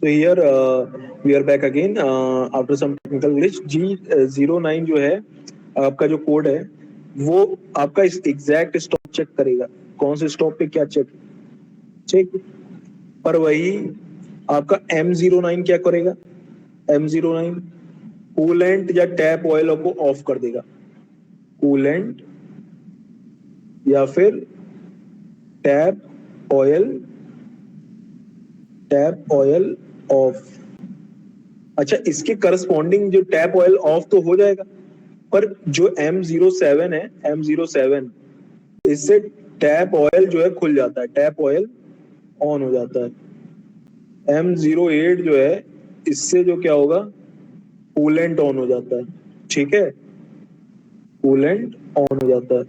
So here we are back again after some technical glitch. G09 जो है आपका जो कोड है वो आपका एग्जैक्ट स्टॉप चेक करेगा, कौन से स्टॉप पे क्या चेक चेक। पर वही आपका M09 क्या करेगा, M09 कूलेंट या टैप ऑयल को ऑफ कर देगा, कूलेंट या फिर टैप ऑयल ऑफ। अच्छा, इसके करस्पॉन्डिंग जो टैप ऑयल ऑफ तो हो जाएगा, पर जो M07 है, M07 इससे टैप ऑयल जो है खुल जाता है, टैप ऑयल ऑन हो जाता है। M08 जो है इससे जो क्या होगा, कूलेंट ऑन हो जाता है, ठीक है, कूलेंट ऑन हो जाता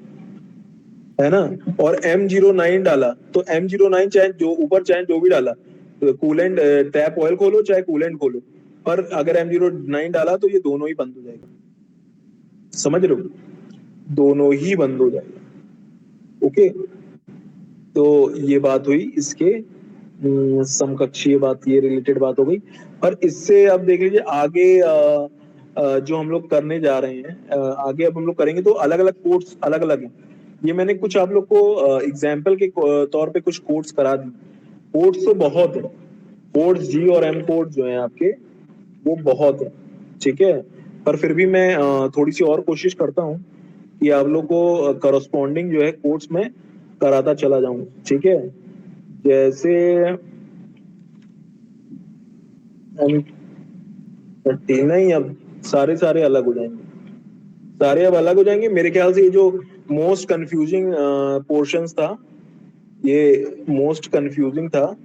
है ना। और M09 डाला तो M09 चाहे जो ऊपर चाहे जो भी डाला, तो कूलेंट टैप ऑयल खोलो चाहे कूलेंट खोलो, पर अगर M09 डाला तो ये दोनों ही बंद हो जाएगा, समझ रहे हो, दोनों ही बंद हो जाएगा। ओके, तो ये बात हुई इसके समकक्षीय बात, ये रिलेटेड बात हो गई। पर इससे अब देख लीजिए आगे जो हम लोग करने जा रहे हैं, आगे अब हम लोग करेंगे तो अलग अलग कोड्स अलग अलग हैं। ये मैंने कुछ आप लोग को एग्जाम्पल के तौर पे कुछ कोड्स करा दी। कोड्स तो बहुत है, कोड्स जी और एम कोड जो है आपके वो बहुत है, ठीक है। पर फिर भी मैं थोड़ी सी और कोशिश करता हूँ कि आप लोग को करस्पॉन्डिंग जो है कोर्स में कराता चला जाऊं, ठीक है। जैसे नहीं, अब सारे सारे अलग हो जाएंगे, सारे अब अलग हो जाएंगे मेरे ख्याल से। ये जो मोस्ट कंफ्यूजिंग पोर्शंस था, ये मोस्ट कंफ्यूजिंग था,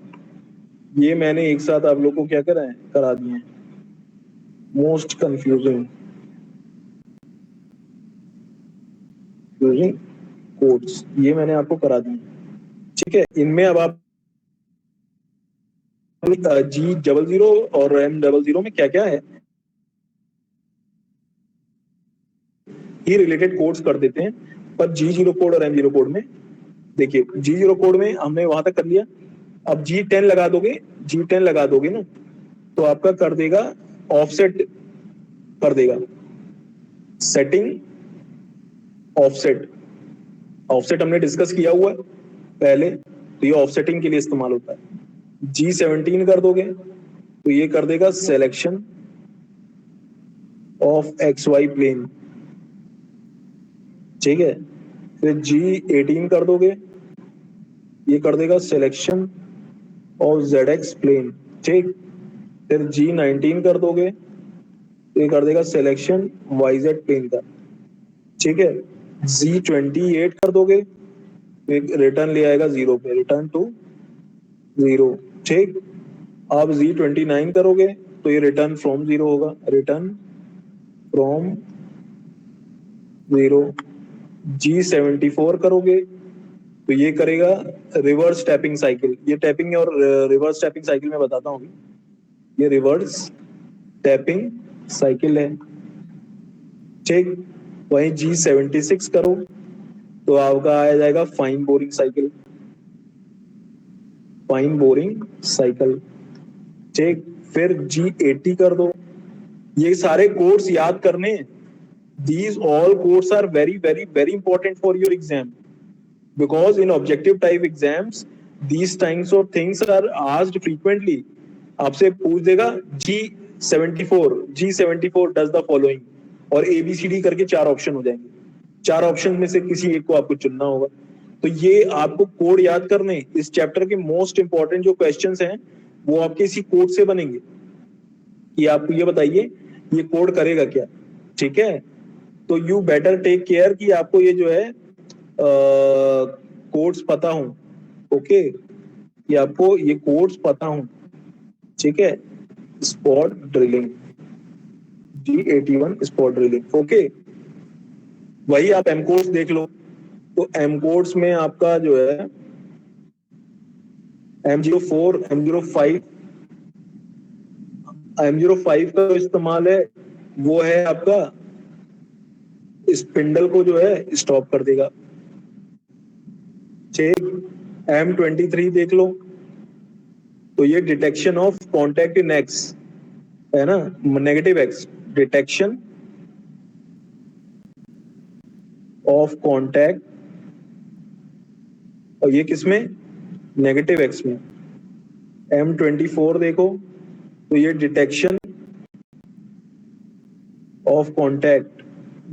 ये मैंने एक साथ आप लोग को क्या करा है, करा दिए। मोस्ट कंफ्यूजिंग कोड्स ये मैंने आपको करा दिए, ठीक है। इनमें अब आप G00 और M00 में क्या क्या है ये रिलेटेड कोड्स कर देते हैं। पर G0 कोड और M0 कोड में देखिए, G0 कोड में हमने वहां तक कर लिया। अब G10 लगा दोगे, G10 लगा दोगे ना तो आपका कर देगा ऑफसेट, कर देगा सेटिंग ऑफसेट। ऑफसेट हमने डिस्कस किया हुआ है पहले, तो ये ऑफसेटिंग के लिए इस्तेमाल होता है। G17 कर दोगे तो ये कर देगा selection of X Y plane, ठीक है। फिर G18 कर दोगे, ये कर देगा selection of Z X plane, ठीक। फिर G19 कर दोगे तो ये कर देगा सिलेक्शन वाई जेड प्लेन का, ठीक है। G28 कर दोगे तो रिटर्न ले आएगा जीरो पे, रिटर्न टू जीरो, ठीक। आप G29 करोगे तो ये रिटर्न फ्रॉम जीरो होगा, रिटर्न फ्रॉम जीरो। G74 करोगे तो ये करेगा रिवर्स टैपिंग साइकिल। ये टैपिंग और रिवर्स टैपिंग साइकिल में बताता हूँ, ये रिवर्स टैपिंग साइकिल है, ठीक। वहीं G76 करो तो आपका आ जाएगा fine boring cycle, fine boring cycle, ठीक। फिर G80 कर दो। ये सारे कोड्स याद करने, these all codes are very very very important for your exam, because in objective type exams these kinds of things are asked frequently। आपसे पूछ देगा G74 does the following और ABCD करके चार ऑप्शन हो जाएंगे, चार ऑप्शन में से किसी एक को आपको चुनना होगा। तो ये आपको कोड याद करने, इस चैप्टर के मोस्ट इंपॉर्टेंट जो क्वेश्चंस हैं वो आपके इसी कोड से बनेंगे कि आपको ये बताइए ये कोड करेगा क्या, ठीक है। तो यू बेटर टेक केयर कि आपको ये जो है कोड्स पता हो, ओके, कि आपको ये कोड्स पता हो, ठीक है। Spot drilling, G81 spot drilling, okay. वही आप एम कोड्स देख लो, तो एम कोड्स में आपका जो है M04 M05 M05 का जो इस्तेमाल है वो है आपका स्पिंडल को जो है स्टॉप कर देगा, ठीक। M23 देख लो, तो ये detection of contact in x है ना, negative x, detection of contact, और ये किसमें, नेगेटिव एक्स में। M24 देखो तो ये डिटेक्शन ऑफ कॉन्टैक्ट,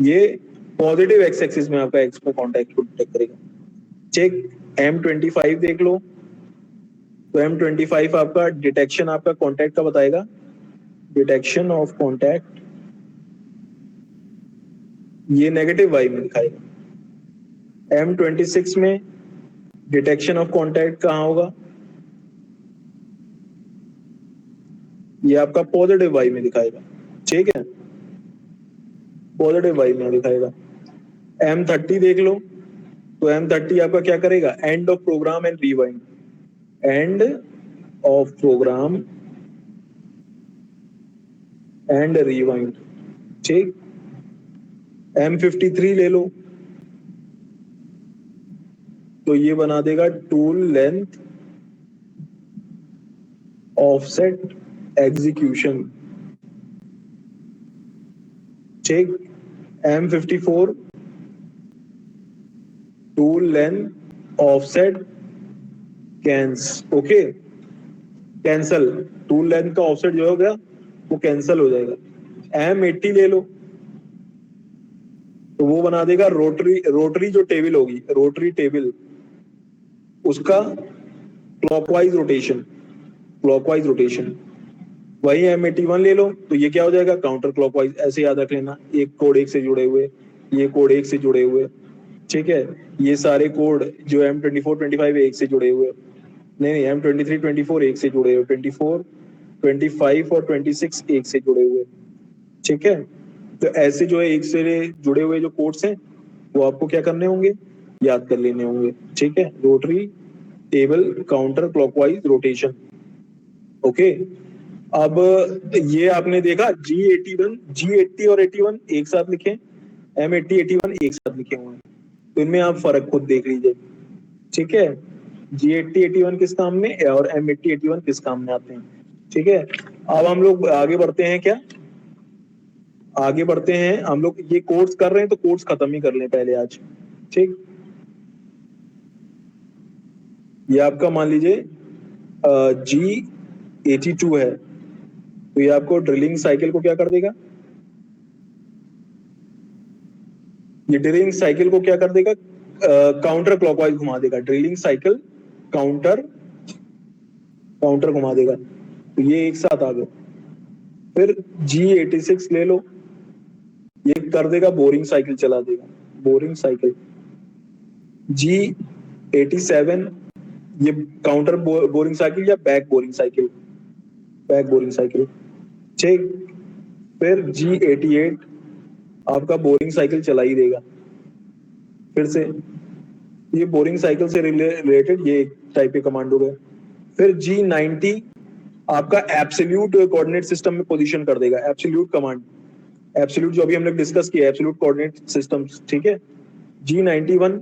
ये पॉजिटिव एक्स एक्सिस में आपका एक्स में कॉन्टैक्ट को डिटेक्ट करेगा। चेक M25 देख लो, तो M25 आपका डिटेक्शन आपका कॉन्टैक्ट का बताएगा, डिटेक्शन ऑफ कॉन्टैक्ट, ये नेगेटिव वाई में दिखाएगा। M26 में डिटेक्शन ऑफ कॉन्टैक्ट कहाँ होगा, ये आपका पॉजिटिव वाई में दिखाएगा, ठीक है, पॉजिटिव वाई में दिखाएगा। M30 देख लो, तो M30 आपका क्या करेगा, end of program and rewind, end of program and rewind, ठीक। M53 ले लो, तो ये बना देगा टूल लेंथ ऑफसेट एग्जीक्यूशन, ठीक। M54 टूल लेंथ ऑफसेट कैंस, ओके, कैंसल, टूल लेंथ का ऑफसेट जो हो गया वो कैंसल हो जाएगा। M80 ले लो, तो वो बना देगा रोटरी जो टेबल होगी, रोटरी टेबल, उसका क्लॉकवाइज रोटेशन। वही M81 ले लो, तो ये क्या हो जाएगा, काउंटर क्लॉकवाइज। ऐसे याद रख लेना, एक कोड एक से जुड़े हुए, ये कोड एक से जुड़े हुए, ठीक है। ये सारे कोड जो M24 25 एक से जुड़े हुए, नहीं M23 24 एक से जुड़े हुए, 24 25 और 26 एक से जुड़े हुए, ठीक है। तो ऐसे जो है एक से जुड़े हुए जो कोड्स हैं वो आपको क्या करने होंगे, याद कर लेने होंगे, ठीक है। Rotary table counter clockwise rotation, okay. अब ये आपने देखा G80 और 81 एक साथ लिखे, M80 81 एक साथ लिखे हुए हैं, तो इनमें आप फर्क खुद देख लीजिए, ठीक है। G80 81 किस काम में और M80 81 किस काम में आते हैं, ठीक है। अब हम लोग आगे बढ़ते हैं, क्या आगे बढ़ते हैं हम लोग, ये कोर्स कर रहे हैं तो कोर्स खत्म ही कर लें पहले आज, ठीक। ये आपका मान लीजिए G82 है, तो ये आपको ड्रिलिंग साइकिल को क्या कर देगा, ये ड्रिलिंग साइकिल को क्या कर देगा, काउंटर क्लॉकवाइज घुमा देगा, ड्रिलिंग साइकिल काउंटर घुमा देगा, तो ये एक साथ आ गए। फिर G86 ले लो, ये कर देगा बोरिंग साइकिल चला देगा, बोरिंग साइकिल। G87 ये काउंटर बोरिंग साइकिल या बैक बोरिंग साइकिल, ठीक। फिर G88 आपका बोरिंग साइकिल चला ही देगा, फिर से ये बोरिंग साइकिल से रिलेटेड ये एक टाइप के कमांड हो गए। फिर G90 आपका एब्सोल्यूट कोऑर्डिनेट सिस्टम में पोजीशन कर देगा, एब्सोल्यूट कमांड, एब्सोल्यूट जो अभी हमने डिस्कस किया, एब्सोल्यूट कोऑर्डिनेट सिस्टम, ठीक है। G91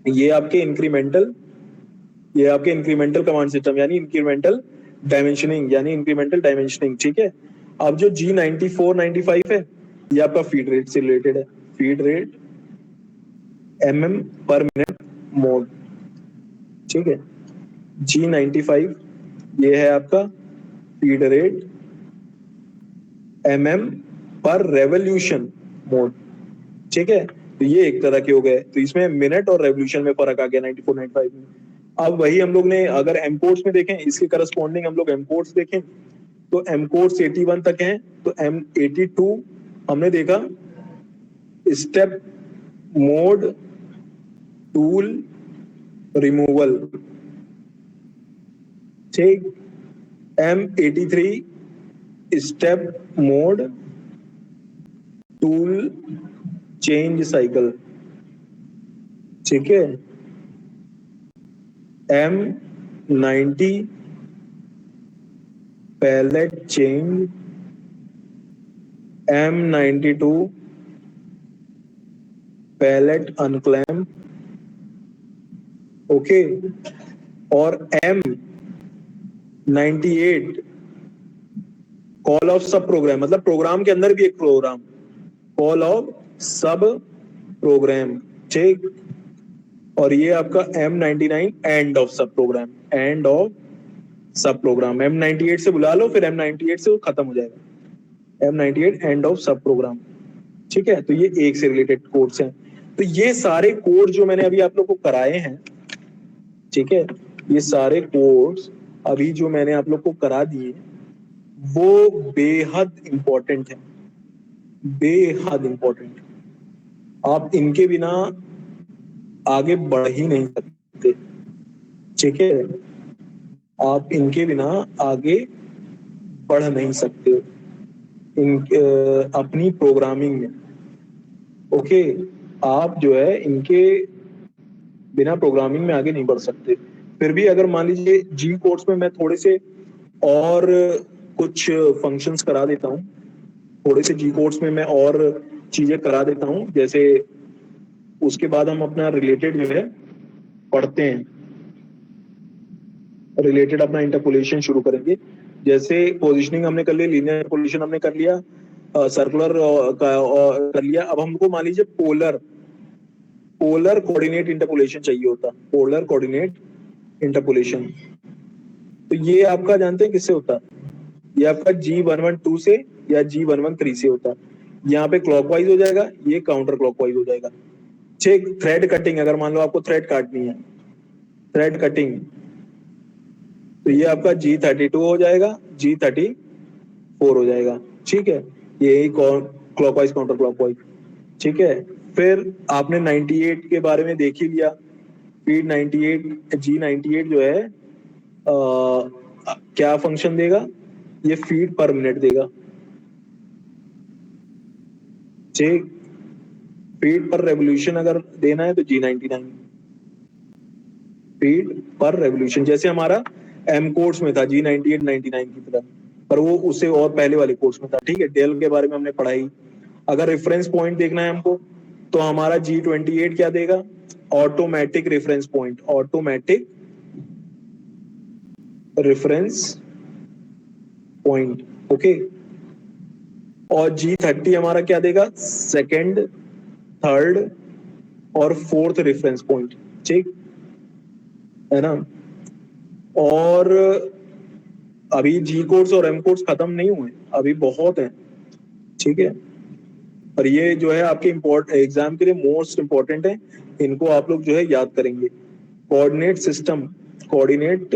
ये आपके इंक्रीमेंटल कमांड सिस्टम, यानी इंक्रीमेंटल डायमेंशनिंग, ठीक है। अब जो G94 95 है, ये आपका फीड रेट से रिलेटेड है, फीड रेट mm पर मिनट मोड, ठीक है। G95 ये है आपका फीड रेट mm पर रेवोल्यूशन मोड, ठीक है। तो ये एक तरह के हो गए, तो इसमें मिनट और रेवोल्यूशन में फर्क आ गया 94 95 में। अब वही हम लोग ने अगर एम कोर्स में देखें, इसके करस्पॉन्डिंग हम लोग एम कोर्स देखें, तो एम कोर्स 81 तक है, तो M82 हमने देखा स्टेप मोड टूल रिमूवल, ठीक। M83 step mode tool change cycle, ठीक है। M90 pallet change, M92 pallet unclamp, okay. और 98 कॉल ऑफ सब प्रोग्राम, मतलब प्रोग्राम के अंदर भी एक program, call of sub program, ठीक। और ये आपका M99 end of sub program, end of sub program. M98 से बुला लो, फिर M98 से वो खत्म हो जाएगा। M98 and of sub program, ठीक है। तो ये एक से रिलेटेड कोड्स हैं। तो ये सारे कोड जो मैंने अभी आप लोग को कराए हैं, ठीक है, ये सारे कोड्स अभी जो मैंने आप लोग को करा दिए वो बेहद इंपॉर्टेंट है, बेहद इंपॉर्टेंट। आप इनके बिना आगे बढ़ ही नहीं सकते, ठीक है। आप इनके बिना आगे बढ़ नहीं सकते इन अपनी प्रोग्रामिंग में, ओके। आप जो है इनके बिना प्रोग्रामिंग में आगे नहीं बढ़ सकते। फिर भी अगर मान लीजिए जी कोर्स में मैं थोड़े से और कुछ फंक्शंस करा देता हूँ, थोड़े से जी कोर्स में मैं और चीजें करा देता हूँ, जैसे उसके बाद हम अपना रिलेटेड जो है पढ़ते हैं, रिलेटेड अपना इंटरपोलेशन शुरू करेंगे। जैसे पोजिशनिंग हमने कर लिया, लीनियर इंटरपोलेशन हमने कर लिया, सर्कुलर कर लिया। अब हमको मान लीजिए पोलर कोऑर्डिनेट इंटरपोलेशन चाहिए होता, पोलर कोऑर्डिनेट इंटरपोलेशन। तो ये आपका जानते हैं किससे होता है? ये आपका G112 से या G113 से होता है। यहाँ पे क्लॉकवाइज हो जाएगा, ये काउंटर क्लॉकवाइज हो जाएगा, ठीक। थ्रेड कटिंग, अगर मान लो आपको थ्रेड काटनी है, थ्रेड कटिंग, तो ये आपका G32 हो जाएगा, G34 हो जाएगा, ठीक है। यही क्लॉकवाइज काउंटर क्लॉकवाइज, ठीक है। फिर आपने 98 के बारे में देख ही लिया। फीड 98 G98 जो है क्या फंक्शन देगा? ये फीड पर मिनट देगा, ठीक। फीड पर रेवोल्यूशन अगर देना है तो G99 फीड पर रेवोल्यूशन, जैसे हमारा एम कोर्स में था G98 99 की तरह, पर वो उससे और पहले वाले कोर्स में था, ठीक है। डेल के बारे में हमने पढ़ाई। अगर रेफरेंस पॉइंट देखना है हमको तो हमारा G28 क्या देगा? Automatic reference point, automatic reference point, okay. और G30 हमारा क्या देगा? सेकंड, थर्ड और फोर्थ रेफरेंस पॉइंट, ठीक है ना। और अभी जी कोड्स और एम कोड्स खत्म नहीं हुए, अभी बहुत है, ठीक है। और ये जो है आपके एग्जाम के लिए मोस्ट इंपॉर्टेंट है, इनको आप लोग जो है याद करेंगे। कोऑर्डिनेट सिस्टम, कोऑर्डिनेट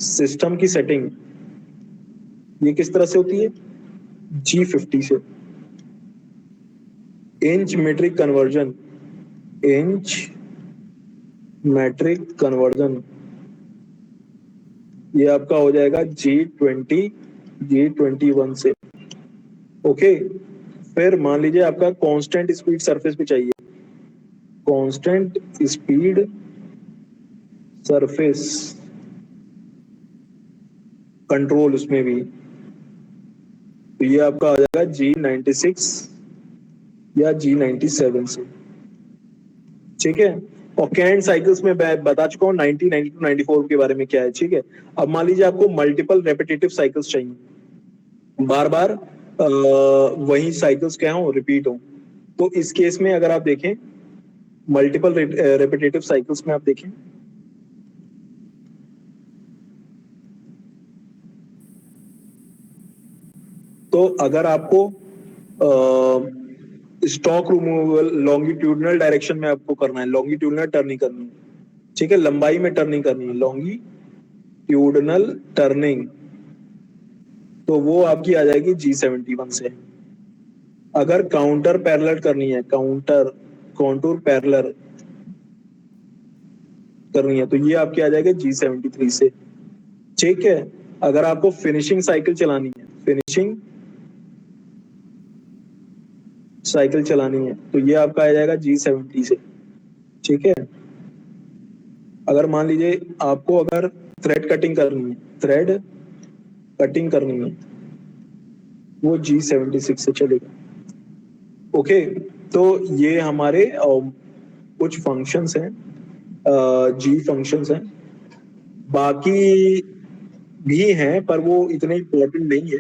सिस्टम की सेटिंग ये किस तरह से होती है? G50 से। Inch metric conversion, inch metric conversion, ये आपका हो जाएगा G21 से, ओके। फिर मान लीजिए आपका कांस्टेंट स्पीड सरफेस पे चाहिए, कांस्टेंट स्पीड सरफेस कंट्रोल, उसमें भी तो ये आपका आ जाएगा G96 या G97 से, ठीक है। और कैंट साइकिल्स में मैं बता चुका हूँ 90, 92, 94 के बारे में क्या है, ठीक है। अब मान लीजिए आपको मल्टीपल रेपिटेटिव साइकिल्स चाहिए, बार बार वही साइकिल्स क्या हो, रिपीट हो। तो इस केस में अगर आप देखें मल्टीपल रेपिटेटिव साइकिल्स में आप देखें तो अगर आपको स्टॉक रिमूवल लॉन्गिट्यूडनल डायरेक्शन में आपको करना है, लॉन्गिट्यूडनल टर्निंग करनी है, ठीक है, लंबाई में टर्निंग करनी है, लॉन्गिट्यूडनल टर्निंग, तो वो आपकी आ जाएगी G71 से। अगर काउंटर पैरेलल करनी है, काउंटर पैरेलल करनी है, तो ये आपकी आ जाएगी G73 से, ठीक है। अगर आपको फिनिशिंग साइकिल चलानी है, फिनिशिंग साइकिल चलानी है, तो ये आपका आ जाएगा G70 से, ठीक है। अगर मान लीजिए आपको अगर थ्रेड कटिंग करनी है, थ्रेड कटिंग करनी है, वो G76 से चलेगा, ओके। तो ये हमारे कुछ फंक्शंस हैं, जी फंक्शंस हैं। बाकी भी हैं पर वो इतने इम्पोर्टेंट नहीं है।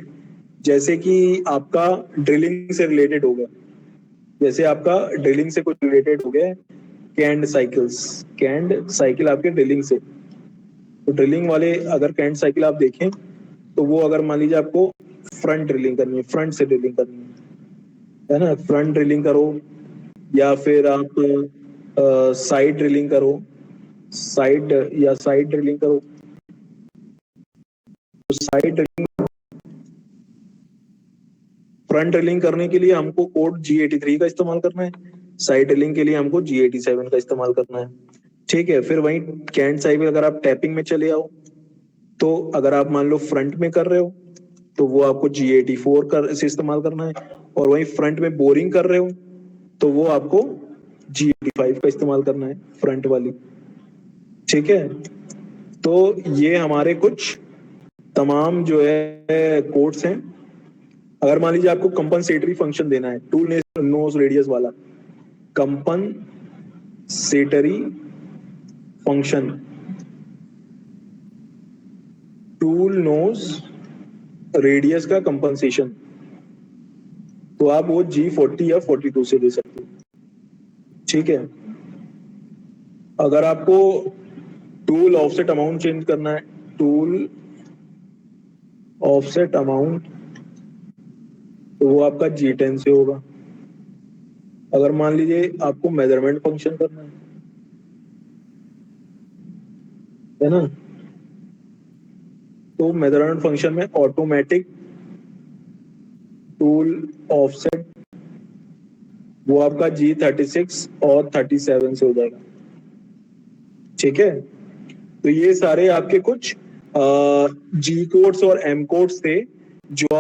जैसे कि आपका ड्रिलिंग से रिलेटेड होगा, जैसे आपका ड्रिलिंग से कुछ रिलेटेड हो गया, कैंड साइकिल्स, कैंड साइकिल आपके ड्रिलिंग से, तो ड्रिलिंग वाले अगर कैंड साइकिल आप देखें तो वो अगर मान लीजिए आपको फ्रंट ड्रिलिंग करनी है, फ्रंट से ड्रिलिंग करनी है ना, फ्रंट ड्रिलिंग करो, या फिर आप साइड ड्रिलिंग करो, साइड या साइड ड्रिलिंग करो, तो साइड ड्रिलिंग, फ्रंट ड्रिलिंग करने के लिए हमको कोड G83 का इस्तेमाल करना है, साइड ड्रिलिंग के लिए हमको G87 का इस्तेमाल करना है। ठीक है, फिर वहीं कैंड साइकिल अगर आप टैपिंग में चले आओ, तो अगर आप मान लो फ्रंट में कर रहे हो तो वो आपको G84 का से इस्तेमाल करना है, और वहीं फ्रंट में बोरिंग कर रहे हो तो वो आपको G85 का इस्तेमाल करना है, फ्रंट वाली। ठीक है, तो ये हमारे कुछ तमाम जो है कोड्स हैं। अगर मान लीजिए आपको कंपनसेटरी फंक्शन देना है, टूल नोज रेडियस वाला compensatory function, tool nose radius का कंपनसेशन, तो आप वो G40 या 42 से दे सकते हो। ठीक है, अगर आपको टूल ऑफसेट अमाउंट चेंज करना है, टूल ऑफसेट अमाउंट, तो वो आपका G10 से होगा। अगर मान लीजिए आपको मेजरमेंट फंक्शन करना है ना, तो मेजरमेंट फंक्शन में ऑटोमेटिक टूल ऑफसेट, वो आपका G36 और 37 से हो जाएगा। ठीक है, तो ये सारे आपके कुछ G कोड्स और M कोड्स थे जो